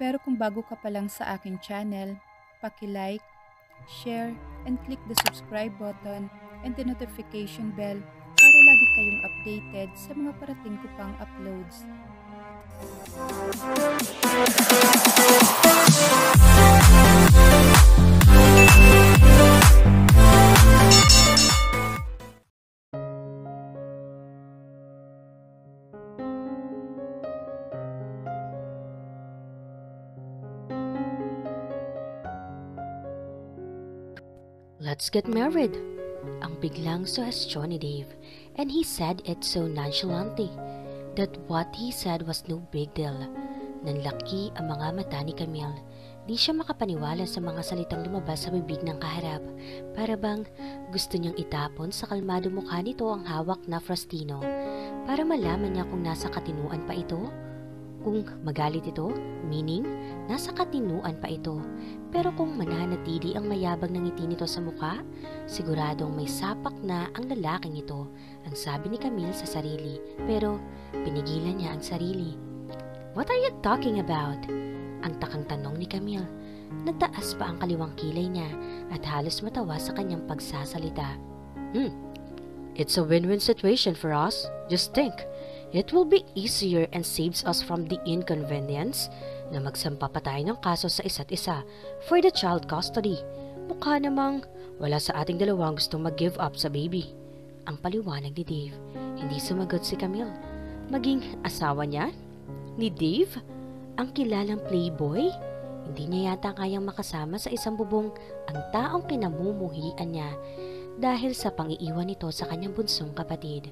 Pero kung bago ka pa lang sa aking channel, paki-like, share, and click the subscribe button and the notification bell para lagi kayong updated sa mga parating ko pang uploads. "Let's get married," ang biglang suhestyon ni Dave, and he said it so nonchalantly that what he said was no big deal. Nanlaki ang mga mata ni Camille. Di siya makapaniwala sa mga salitang lumabas sa bibig ng kaharap. Para bang gusto niyang itapon sa kalmado mukha nito ang hawak na frostino para malaman niya kung nasa katinuan pa ito. Kung magalit ito, meaning nasa katinuan pa ito. Pero kung mananatili ang mayabang ng ngiti nito sa mukha, siguradong may sapak na ang lalaking ito, ang sabi ni Camille sa sarili. Pero pinigilan niya ang sarili. "What are you talking about?" ang takang tanong ni Camille. Nagtaas pa ang kaliwang kilay niya at halos matawa sa kanyang pagsasalita. "It's a win-win situation for us. Just think. It will be easier and saves us from the inconvenience na magsampa pa tayo ng kaso sa isa't isa for the child custody. Mukha namang wala sa ating dalawang gustong mag-give up sa baby." Ang paliwanag ni Dave. Hindi sumagot si Camille. Maging asawa niya? Ni Dave? Ang kilalang playboy? Hindi niya yata kayang makasama sa isang bubong ang taong kinamumuhian niya dahil sa pang-iiwan nito sa kanyang bunsong kapatid.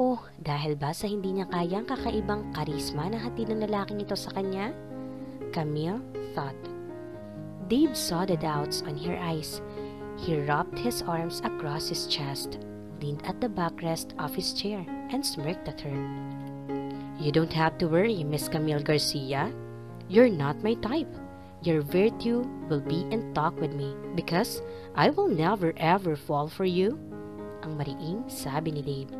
O dahil ba sa hindi niya kayang kakaibang karisma na hatid ng lalaking ito sa kanya? Camille thought. Dave saw the doubts on her eyes. He wrapped his arms across his chest, leaned at the backrest of his chair, and smirked at her. "You don't have to worry, Miss Camille Garcia. You're not my type. Your virtue will be in talk with me because I will never ever fall for you." Ang mariing sabi ni Dave.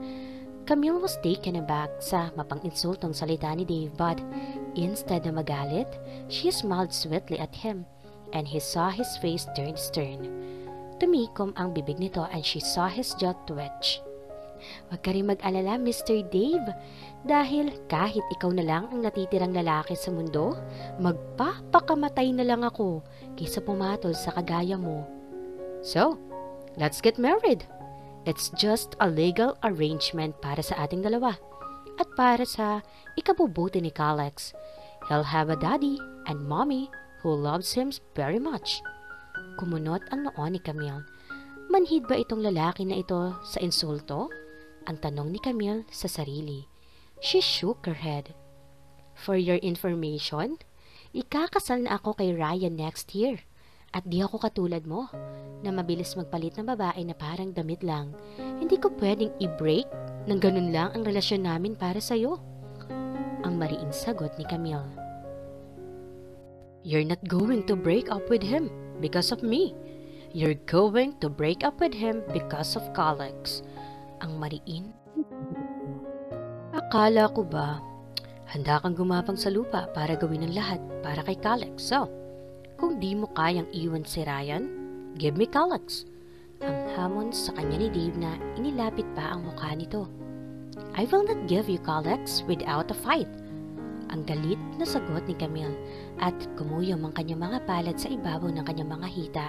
Camille was taken aback sa mapang-insultong salita ni Dave, but instead na magalit, she smiled sweetly at him, and he saw his face turn stern. Tumikom ang bibig nito and she saw his jaw twitch. "Huwag ka rin mag-alala, Mr. Dave, dahil kahit ikaw na lang ang natitirang lalaki sa mundo, magpapakamatay na lang ako kaysa pumatol sa kagaya mo. So, let's get married. It's just a legal arrangement para sa ating dalawa at para sa ikabubuti ni Calex. He'll have a daddy and mommy who loves him very much." Kumunot ang noo ni Camille. Manhid ba itong lalaki na ito sa insulto? Ang tanong ni Camille sa sarili. She shook her head. "For your information, ikakasal na ako kay Ryan next year. At di ako katulad mo, na mabilis magpalit ng babae na parang damit lang. Hindi ko pwedeng i-break nang ganun lang ang relasyon namin para sa'yo." Ang mariing sagot ni Camille. "You're not going to break up with him because of me. You're going to break up with him because of Calex." Ang mariin. "Akala ko ba, handa kang gumapang sa lupa para gawin ang lahat para kay Calex. So, kung di mo kayang iwan si Ryan, give me Calex." Ang hamon sa kanya ni Dave na inilapit pa ang mukha nito. "I will not give you Calex without a fight." Ang galit na sagot ni Camille at kumuyom ang kanyang mga palad sa ibabaw ng kanyang mga hita.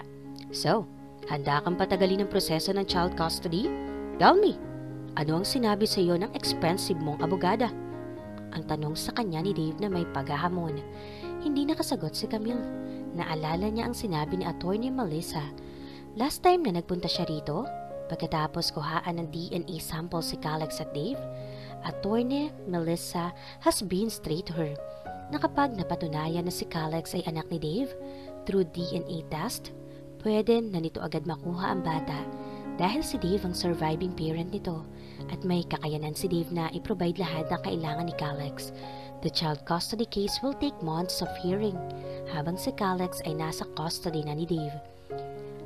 "So, handa kang patagalin ang proseso ng child custody? Tell me, ano ang sinabi sa iyo ng expensive mong abogada?" Ang tanong sa kanya ni Dave na may paghahamon. Hindi nakasagot si Camille. Naalala niya ang sinabi ni Attorney Melissa. Last time na nagpunta siya rito, pagkatapos kuhaan ng DNA sample si Calex at Dave, Attorney Melissa has been straight to her na kapag napatunayan na si Calex ay anak ni Dave through DNA test, pwede na nito agad makuha ang bata dahil si Dave ang surviving parent nito at may kakayanan si Dave na i-provide lahat ng kailangan ni Calex. The child custody case will take months of hearing habang si Calex ay nasa custody na ni Dave.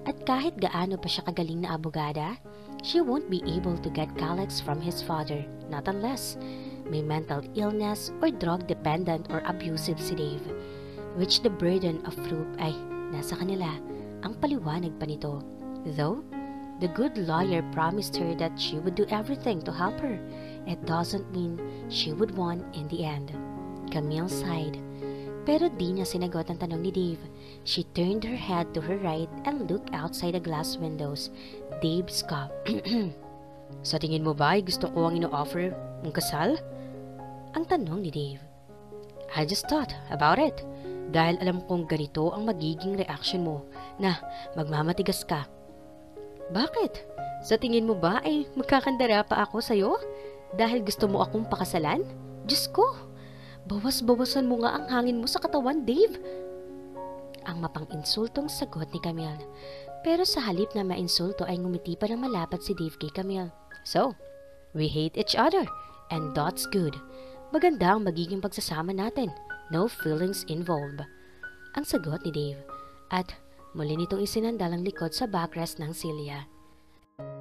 At kahit gaano pa siya kagaling na abogada, she won't be able to get Calex from his father, not unless may mental illness or drug dependent or abusive si Dave. which the burden of proof ay nasa kanila. Ang paliwanag pa nito. Though, the good lawyer promised her that she would do everything to help her, it doesn't mean she would win in the end. Camille sighed. Pero di niya sinagot ang tanong ni Dave. She turned her head to her right and looked outside the glass windows. Dave scoffed. Sa tingin mo ba ay gusto ko ang ino-offer mong kasal? Ang tanong ni Dave. I just thought about it. Dahil alam kong ganito ang magiging reaction mo na magmamatigas ka. Bakit? Sa tingin mo ba ay magkakandara pa ako sa'yo? Dahil gusto mo akong pakasalan? Diyos ko! Bawas-bawasan mo nga ang hangin mo sa katawan, Dave. Ang mapang-insultong sagot ni Camille. Pero sa halip na mainsulto ay ngumiti pa ng malapad si Dave kay Camille. So, we hate each other, and that's good. Maganda ang magiging pagsasama natin. No feelings involved. Ang sagot ni Dave. At muli nitong isinandal ang likod sa backrest ng Celia.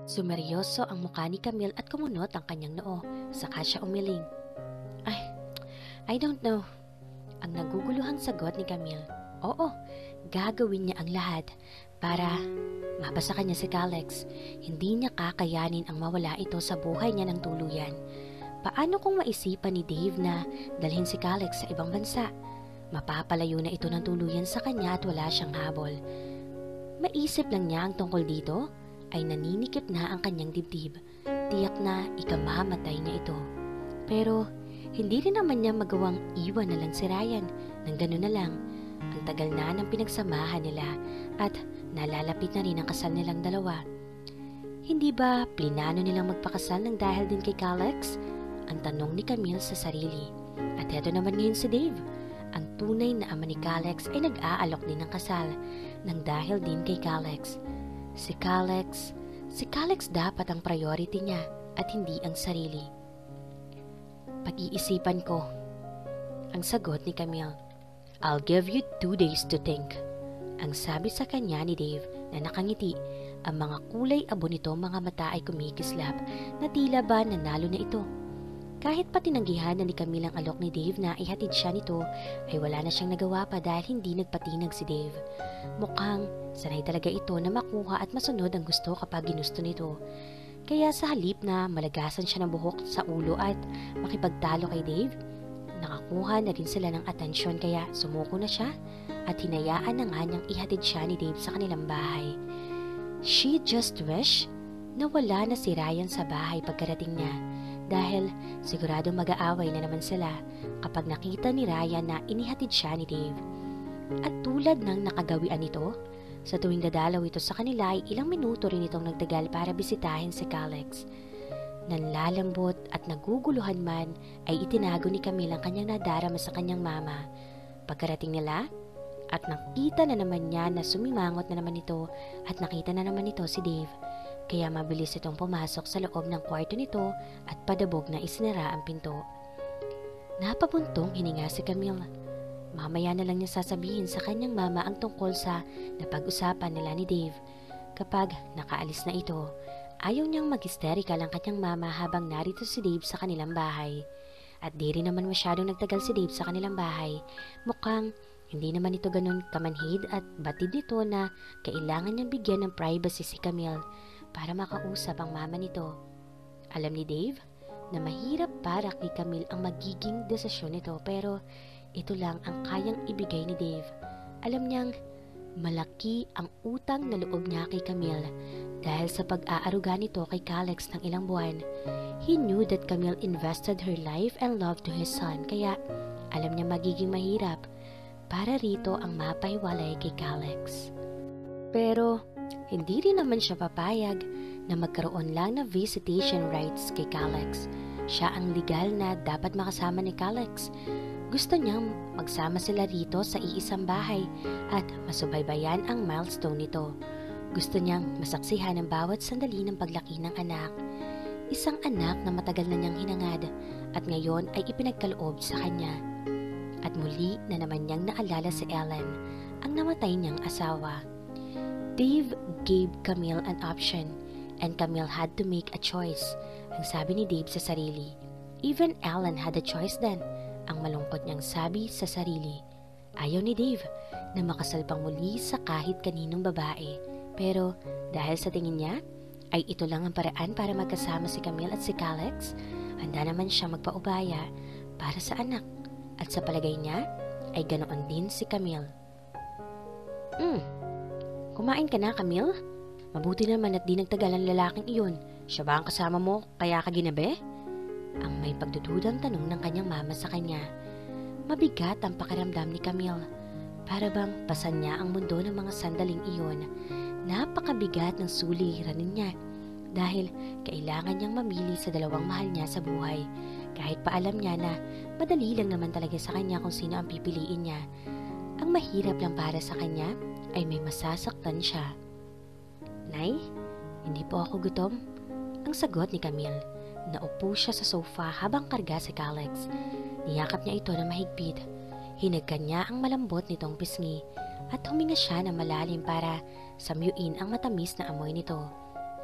Sumeryoso ang mukha ni Camille at kumunot ang kanyang noo. Saka siya umiling. I don't know. Ang naguguluhang sagot ni Camille. Oo, gagawin niya ang lahat para mabasa kanya si Calex. Hindi niya kakayanin ang mawala ito sa buhay niya ng tuluyan. Paano kung maisipan ni Dave na dalhin si Calex sa ibang bansa? Mapapalayo na ito ng tuluyan sa kanya at wala siyang habol. Maisip lang niya ang tungkol dito ay naninikip na ang kanyang dibdib. Tiyak na ikamamatay niya ito. Pero hindi rin naman niya magawang iwan na lang si Ryan. Nang gano'n na lang, ang tagal na ng pinagsamahan nila at nalalapit na rin ang kasal nilang dalawa. Hindi ba plinano nilang magpakasal ng dahil din kay Calex? Ang tanong ni Camille sa sarili. At eto naman ngayon si Dave. Ang tunay na ama ni Calex ay nag-aalok din ng kasal ng dahil din kay Calex. Si Calex dapat ang priority niya at hindi ang sarili. Pag-iisipan ko. Ang sagot ni Camille. I'll give you 2 days to think. Ang sabi sa kanya ni Dave na nakangiti. Ang mga kulay abo nito mga mata ay kumikislap na tila ba nanalo na ito. Kahit pa tinanggihan na ni Camille ang alok ni Dave na ihatid siya nito, ay wala na siyang nagawa pa dahil hindi nagpatinag si Dave. Mukhang sanay talaga ito na makuha at masunod ang gusto kapag ginusto nito. Kaya sa halip na malagasan siya ng buhok sa ulo at makipagtalo kay Dave, nakakuha na rin sila ng atensyon kaya sumuko na siya at hinayaan na nga niyang ihatid siya ni Dave sa kanilang bahay. She just wished na wala na si Ryan sa bahay pagkarating niya dahil sigurado mag-aaway na naman sila kapag nakita ni Ryan na inihatid siya ni Dave. At tulad ng nakagawian nito, sa tuwing dadalaw ito sa kanila ay ilang minuto rin itong nagtagal para bisitahin si Calex. Nanlalambot at naguguluhan man ay itinago ni Camille ang kanyang nadarama sa kanyang mama. Pagkarating nila at nakita na naman niya na sumimangot na naman ito at nakita na naman ito si Dave. Kaya mabilis itong pumasok sa loob ng kwarto nito at padabog na isinara ang pinto. Napabuntong hininga si Camille. Mamaya na lang niya sasabihin sa kanyang mama ang tungkol sa napag-usapan nila ni Dave. Kapag nakaalis na ito, ayaw niyang mag-hysterical ang kanyang mama habang narito si Dave sa kanilang bahay. At di rin naman masyadong nagtagal si Dave sa kanilang bahay. Mukhang hindi naman ito ganun kamanhid at batid nito na kailangan niyang bigyan ng privacy si Camille para makausap ang mama nito. Alam ni Dave na mahirap para kay Camille ang magiging desisyon nito pero ito lang ang kayang ibigay ni Dave. Alam niyang malaki ang utang na loob niya kay Camille dahil sa pag-aaruga nito kay Calex ng ilang buwan. He knew that Camille invested her life and love to his son kaya alam niya magiging mahirap para rito ang mapahiwalay kay Calex. Pero hindi rin naman siya papayag na magkaroon lang ng visitation rights kay Calex. Siya ang legal na dapat makasama ni Calex. Gusto niyang magsama sila rito sa iisang bahay at masubaybayan ang milestone nito. Gusto niyang masaksihan ang bawat sandali ng paglaki ng anak. Isang anak na matagal na niyang hinangad at ngayon ay ipinagkaloob sa kanya. At muli na naman niyang naalala si Ellen, ang namatay niyang asawa. Dave gave Camille an option and Camille had to make a choice. Ang sabi ni Dave sa sarili. Even Ellen had a choice then. Ang malungkot niyang sabi sa sarili. Ayaw ni Dave na makasal pang muli sa kahit kaninong babae. Pero dahil sa tingin niya ay ito lang ang paraan para magkasama si Camille at si Calix, handa naman siya magpaubaya para sa anak. At sa palagay niya ay ganoon din si Camille. Kumain ka na, Camille? Mabuti naman at di nagtagal ang lalaking iyon. Siya ba ang kasama mo kaya ka ginabi? Ang may pagdududang tanong ng kanyang mama sa kanya. Mabigat ang pakiramdam ni Camille. Para bang pasan niya ang mundo ng mga sandaling iyon. Napakabigat ng suliranin niya dahil kailangan niyang mamili sa dalawang mahal niya sa buhay. Kahit pa alam niya na madali lang naman talaga sa kanya kung sino ang pipiliin niya. Ang mahirap lang para sa kanya ay may masasaktan siya. Nay, hindi po ako gutom. Ang sagot ni Camille. Naupo siya sa sofa habang karga si Calix. Niyakap niya ito na mahigpit. Hinagkan niya ang malambot nitong pisngi at huminga siya na malalim para samyuin ang matamis na amoy nito.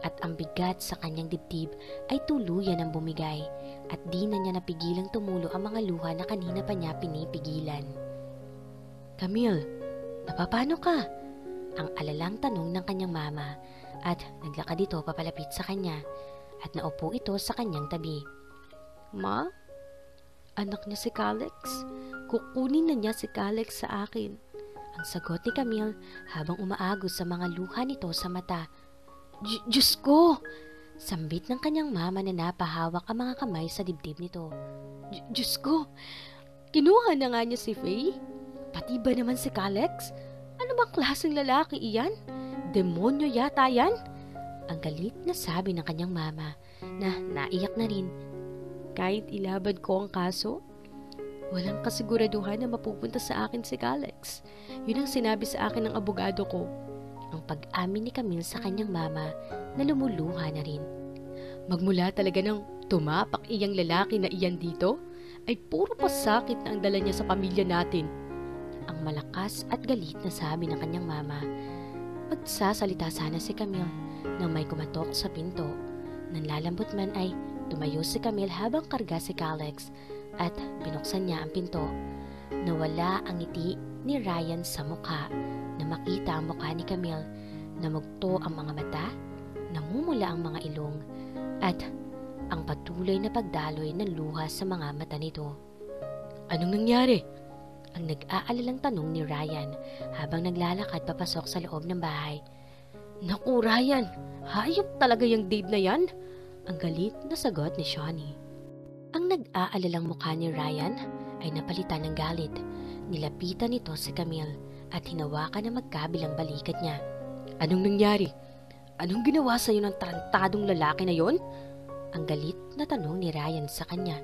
At ang bigat sa kanyang dibdib ay tuluyan ng bumigay at di na niya napigilang tumulo ang mga luha na kanina pa niya pinipigilan. Camille, napapano ka? Ang alalang tanong ng kanyang mama at naglakad ito papalapit sa kanya at naupo ito sa kanyang tabi. Ma? Anak niya si Calix? Kukunin na niya si Calix sa akin. Ang sagot ni Camille habang umaagos sa mga luha nito sa mata. Diyos ko! Sambit ng kanyang mama na napahawak ang mga kamay sa dibdib nito. Diyos ko! Kinuha na nga niya si Faye? Pati ba naman si Calix? Ano bang klaseng lalaki iyan? Demonyo yata yan? Ang galit na sabi ng kanyang mama na naiyak na rin. Kahit ilaban ko ang kaso, walang kasiguraduhan na mapupunta sa akin si Calix. Yun ang sinabi sa akin ng abogado ko. Ang pag-amin ni Camille sa kanyang mama na lumuluha na rin. Magmula talaga ng tumapak iyang lalaki na iyan dito, ay puro pasakit na ang dala niya sa pamilya natin. Ang malakas at galit na sabi ng kanyang mama. Magsasalita sana si Camille nang may kumatok sa pinto. Nanlalambot man ay tumayo si Camille habang karga si Calix at binuksan niya ang pinto. Nawala ang ngiti ni Ryan sa mukha na makita ang mukha ni Camille. Namugto ang mga mata, namumula ang mga ilong at ang patuloy na pagdaloy ng luha sa mga mata nito. Anong nangyari? Ang nag-aalalang tanong ni Ryan habang naglalakad papasok sa loob ng bahay. Naku Ryan, hayop talaga yung Dave na yan. Ang galit na sagot ni Shawnee. Ang nag-aalalang mukha ni Ryan ay napalitan ng galit. Nilapitan nito si Camille at hinawakan ang magkabilang balikat niya. Anong nangyari? Anong ginawa sa'yo ng tarantadong lalaki na yon? Ang galit na tanong ni Ryan sa kanya.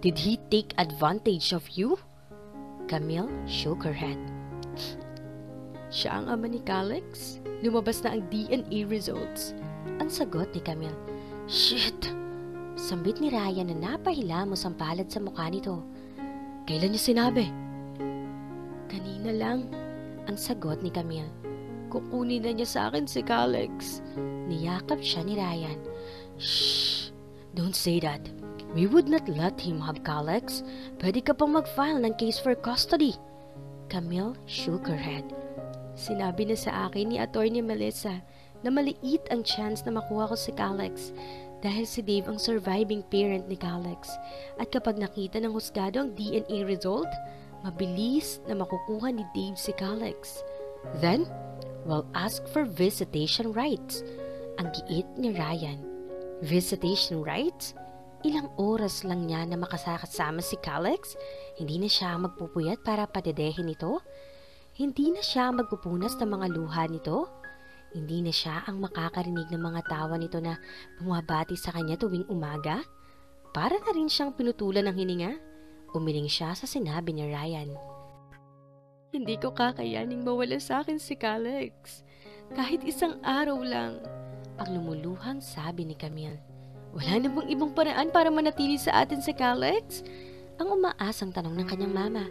Did he take advantage of you? Camille shook her head. Siya ang ama ni Calix? Lumabas na ang DNA results. Ang sagot ni Camille. Shit! Sambit ni Ryan na napahilamos ang palad sa mukha nito. Kailan niya sinabi? Kanina lang. Ang sagot ni Camille. Kukunin na niya sa akin si Calix. Niyakap siya ni Ryan. Shh! Don't say that. We would not let him have Calix. Pwede ka pang mag-file ng case for custody. Camille shook her head. Sinabi na sa akin ni Attorney Melissa na maliit ang chance na makuha ko si Calix dahil si Dave ang surviving parent ni Calix. At kapag nakita ng husgado ang DNA result, mabilis na makukuha ni Dave si Calix. Then, we'll ask for visitation rights. Ang giit ni Ryan. Visitation rights? Ilang oras lang niya na makasakasama si Calix? Hindi na siya magpupuyat para padedehin ito? Hindi na siya magpupunas ng mga luha nito? Hindi na siya ang makakarinig ng mga tawa nito na bumabati sa kanya tuwing umaga? Para na rin siyang pinutulan ng hininga? Umiling siya sa sinabi ni Ryan. Hindi ko kakayaning mawala sa akin si Calix. Kahit isang araw lang. Ang lumuluhang sabi ni Camille. Wala na bang ibang paraan para manatili sa atin si Calix? Ang umaasang tanong ng kanyang mama.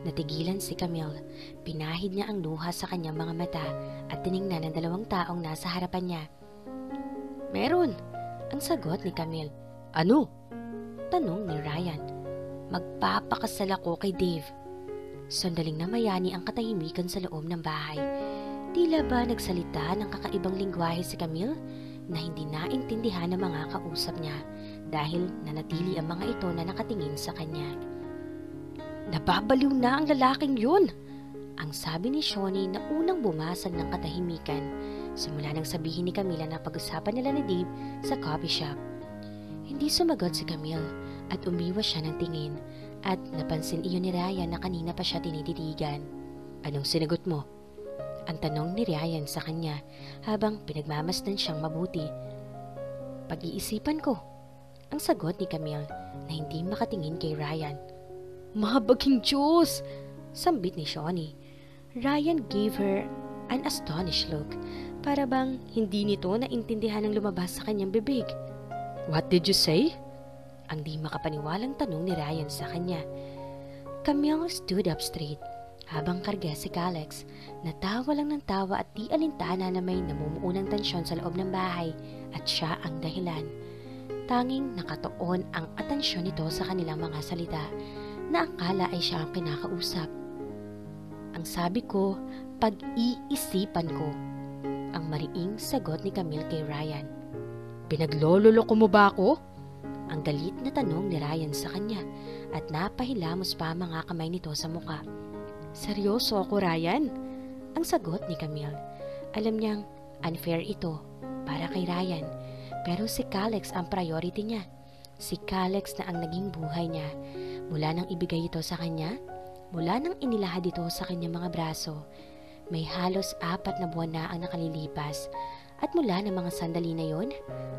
Natigilan si Camille. Pinahid niya ang luha sa kanyang mga mata at tiningnan ang dalawang taong nasa harapan niya. Meron, ang sagot ni Camille. Ano? Tanong ni Ryan. Magpapakasal ako kay Dave. Sandaling namayani ang katahimikan sa loob ng bahay. Tila ba nagsalita ng kakaibang lingwahe si Camille na hindi naintindihan ng mga kausap niya dahil nanatili ang mga ito na nakatingin sa kanya. "Nababaliw na ang lalaking yun!" ang sabi ni Shawnee na unang bumasag ng katahimikan simula nang sabihin ni Camila na pag-usapan nila ni Dave sa coffee shop. Hindi sumagot si Camille at umiwas siya ng tingin at napansin iyon ni Ryan na kanina pa siya tinititigan. "Anong sinagot mo?" ang tanong ni Ryan sa kanya habang pinagmamasdan siyang mabuti. "Pag-iisipan ko," ang sagot ni Camille na hindi makatingin kay Ryan. "Mahabaging Diyos!" sambit ni Shawnee. Ryan gave her an astonished look, para bang hindi nito naintindihan ang lumabas sa kanyang bibig. "What did you say?" ang di makapaniwalang tanong ni Ryan sa kanya. Camille stood up straight habang karga si Calex. Natawa lang ng tawa at di alintana na may namumuunang tensyon sa loob ng bahay at siya ang dahilan. Tanging nakatuon ang atensyon nito sa kanilang mga salita na akala ay siya ang kinakausap. "Ang sabi ko, pag-iisipan ko," ang mariing sagot ni Camille kay Ryan. "Pinaglololoko mo ba ako?" ang galit na tanong ni Ryan sa kanya at napahilamos pa ang mga kamay nito sa muka. "Seryoso ako, Ryan," ang sagot ni Camille. Alam niyang unfair ito para kay Ryan, pero si Calex ang priority niya. Si Calex na ang naging buhay niya mula nang ibigay ito sa kanya, mula nang inilahad ito sa kanyang mga braso. May halos 4 na buwan na ang nakalilipas at mula ng mga sandali na yon,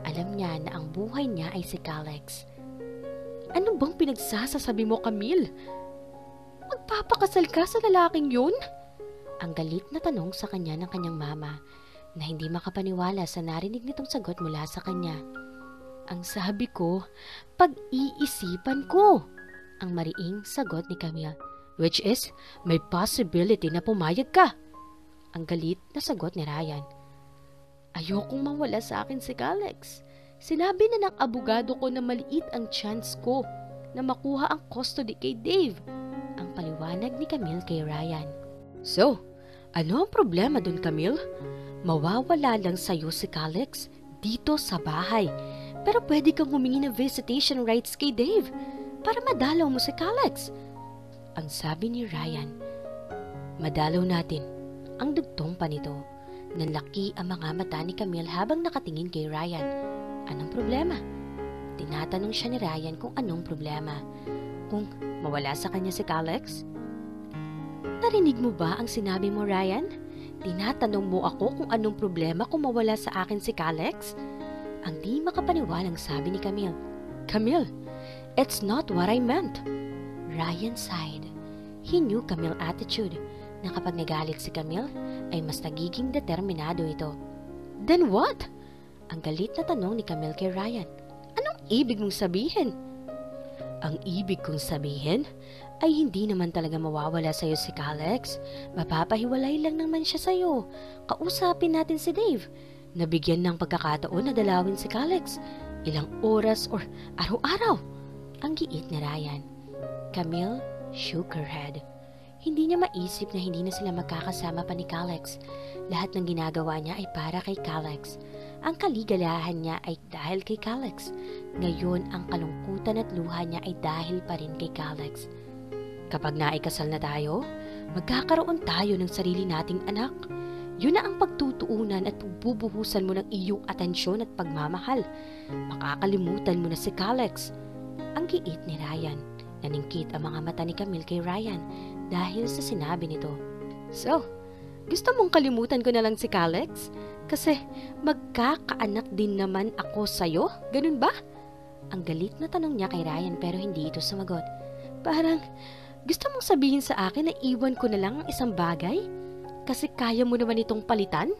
alam niya na ang buhay niya ay si Calex. "Ano bang pinagsasasabi mo, Camille? Magpapakasal ka sa lalaking yun?" ang galit na tanong sa kanya ng kanyang mama na hindi makapaniwala sa narinig nitong sagot mula sa kanya. "Ang sabi ko, pag-iisipan ko," ang mariing sagot ni Camille. "Which is, may possibility na pumayag ka," ang galit na sagot ni Ryan. "Ayokong mawala sa akin si Calex. Sinabi na ng abogado ko na maliit ang chance ko na makuha ang custody kay Dave," ang paliwanag ni Camille kay Ryan. "So, ano ang problema dun, Camille? Mawawala lang sa'yo si Calex dito sa bahay, pero pwede kang humingi ng visitation rights kay Dave para madalaw mo si Calex," ang sabi ni Ryan. "Madalaw natin," ang dugtong pa nito. Nanlaki ang mga mata ni Camille habang nakatingin kay Ryan. "Anong problema?" Tinatanong siya ni Ryan kung anong problema. Kung mawala sa kanya si Calex? "Narinig mo ba ang sinabi mo, Ryan? Tinatanong mo ako kung anong problema kung mawala sa akin si Calex?" ang di makapaniwalang sabi ni Camille. "Camille, it's not what I meant." Ryan sighed. He knew Camille's attitude, na kapag nagalit si Camille ay mas nagiging determinado ito. "Then what?" ang galit na tanong ni Camille kay Ryan. "Anong ibig mong sabihin?" "Ang ibig kong sabihin ay hindi naman talaga mawawala sa'yo si Calex. Mapapahiwalay lang naman siya sa'yo. Kausapin natin si Dave. Nabigyan ng pagkakataon na dalawin si Calex. Ilang oras or araw-araw," ang giit ni Ryan. Camille shook her head. Hindi niya maisip na hindi na sila magkakasama pa ni Calex. Lahat ng ginagawa niya ay para kay Calex. Ang kaligalahan niya ay dahil kay Calex. Ngayon, ang kalungkutan at luha niya ay dahil pa rin kay Calex. "Kapag naikasal na tayo, magkakaroon tayo ng sarili nating anak. Yun na ang pagtutuunan at pagbubuhusan mo ng iyong atensyon at pagmamahal. Makakalimutan mo na si Calex," ang giit ni Ryan. Naningkit ang mga mata ni Camille kay Ryan dahil sa sinabi nito. "So, gusto mong kalimutan ko na lang si Calex? Kasi magkakaanak din naman ako sa'yo, ganun ba?" ang galit na tanong niya kay Ryan pero hindi ito sumagot. "Parang gusto mong sabihin sa akin na iwan ko na lang ang isang bagay? Kasi kaya mo naman itong palitan?"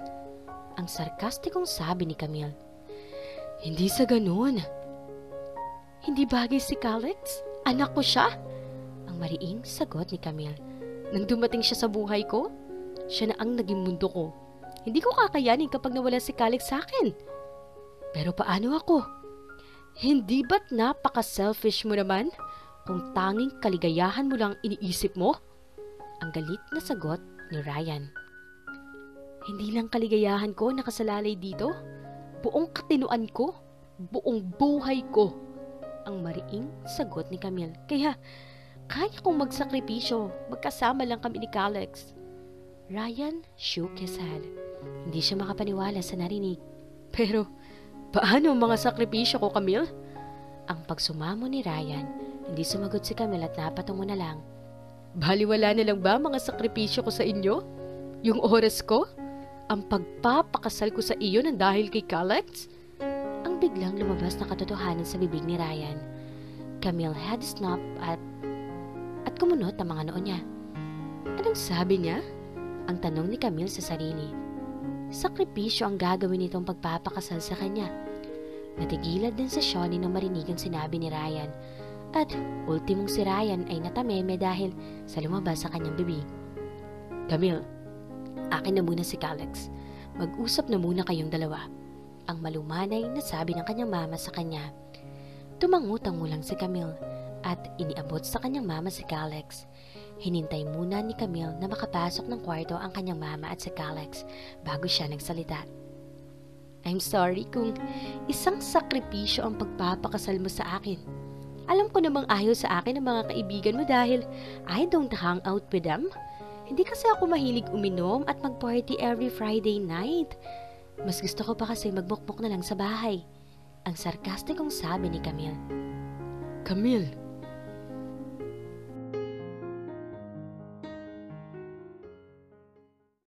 ang sarkastikong sabi ni Camille. "Hindi sa ganun." "Hindi bagay si Calex? Anak ko siya?" ang mariing sagot ni Camille. "Nang dumating siya sa buhay ko, siya na ang naging mundo ko. Hindi ko kakayanin kapag nawala si Calex sa akin. Pero paano ako? Hindi ba't napaka-selfish mo naman kung tanging kaligayahan mo lang iniisip mo?" Ang galit na sagot ni Ryan. Hindi lang kaligayahan ko nakasalalay dito. Buong katinuan ko. Buong buhay ko. Ang mariing sagot ni Camille. Kaya, kaya kong magsakripisyo. Magkasama lang kami ni Calex. Ryan shook his head. Hindi siya makapaniwala sa narinig. Pero, paano ang mga sakripisyo ko, Camille? Ang pagsumamo ni Ryan, hindi sumagot si Camille at napatungo na lang. Baliwala na lang ba mga sakripisyo ko sa inyo? Yung oras ko? Ang pagpapakasal ko sa iyo nang dahil kay Calex? Ang biglang lumabas na katotohanan sa bibig ni Ryan. Camille had snapped at kumunot ang mga noo niya. Anong sabi niya? Ang tanong ni Camille sa sarili. Sakripisyo ang gagawin nitong pagpapakasal sa kanya. Natigilan din sa Shawnee nang marinig ang sinabi ni Ryan. At ultimong si Ryan ay natameme dahil sa lumabas sa kanyang bibig. Camille, akin na muna si Calex. Mag-usap na muna kayong dalawa. Ang malumanay na sabi ng kanyang mama sa kanya. Tumangutang lang si Camille at iniabot sa kanyang mama si Calex. Hinintay muna ni Camille na makapasok ng kwarto ang kanyang mama at si Calex bago siya nagsalita. I'm sorry kung isang sakripisyo ang pagpapakasal mo sa akin. Alam ko namang ayaw sa akin ng mga kaibigan mo dahil I don't hang out with them. Hindi kasi ako mahilig uminom at mag-party every Friday night. Mas gusto ko pa kasi magbukbok na lang sa bahay. Ang sarkastikong sabi ni Camille. Camille,